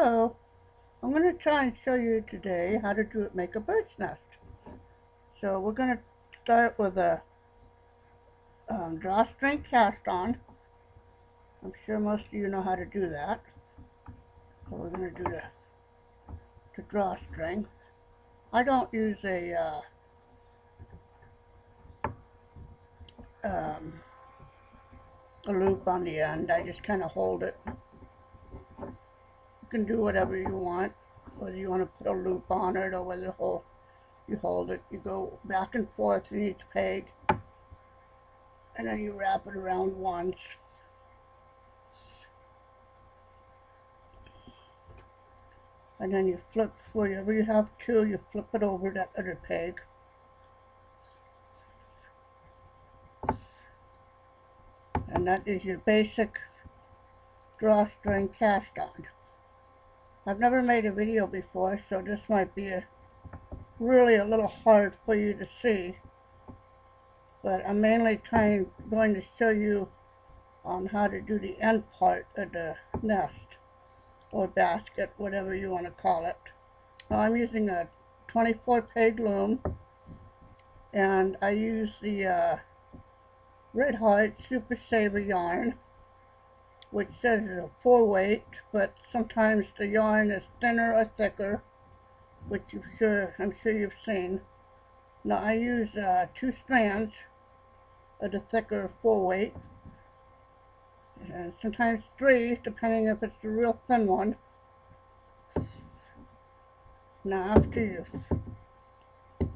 Hello, I'm going to try and show you today how to make a bird's nest. So we're going to start with a drawstring cast on. I'm sure most of you know how to do that. So we're going to do the drawstring. I don't use a loop on the end. I just kind of hold it. You can do whatever you want, whether you want to put a loop on it or whether you hold it. You go back and forth in each peg, and then you wrap it around once. And then you flip, wherever you have two, you flip it over that other peg. And that is your basic drawstring cast on. I've never made a video before, so this might be really a little hard for you to see. But I'm mainly going to show you on how to do the end part of the nest or basket, whatever you want to call it. Now I'm using a 24 peg loom, and I use the Red Heart Super Saver yarn, which says it's a 4-weight, but sometimes the yarn is thinner or thicker, which I'm sure you've seen. Now I use 2 strands of the thicker 4-weight, and sometimes 3, depending if it's the real thin one. Now after you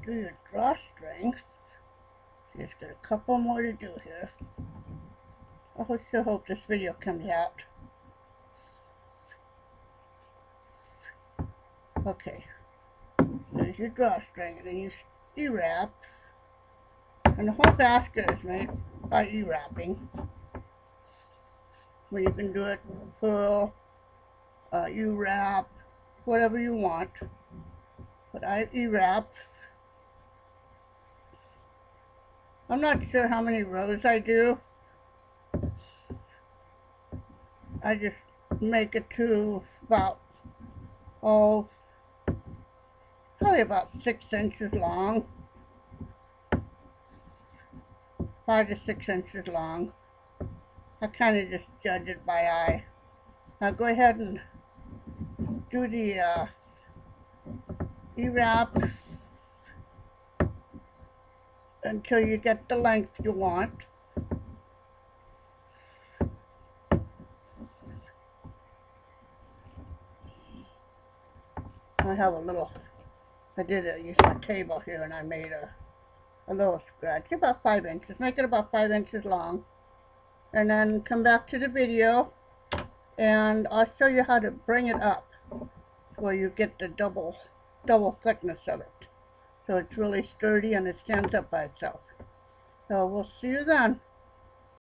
do your drawstring, just got a couple more to do here. I sure hope this video comes out. Okay, there's your drawstring, and then you E-wrap, and the whole basket is made by E-wrapping. Well, you can do it pearl, U-wrap, whatever you want, but I E-wrap. I'm not sure how many rows I do. I just make it to about, probably about 6 inches long, 5 to 6 inches long. I kind of just judge it by eye. Now go ahead and do the E-wrap until you get the length you want. I have I did use my table here, and I made a little scratch, about 5 inches. Make it about 5 inches long. And then come back to the video, and I'll show you how to bring it up where you get the double thickness of it. So it's really sturdy and it stands up by itself. So we'll see you then.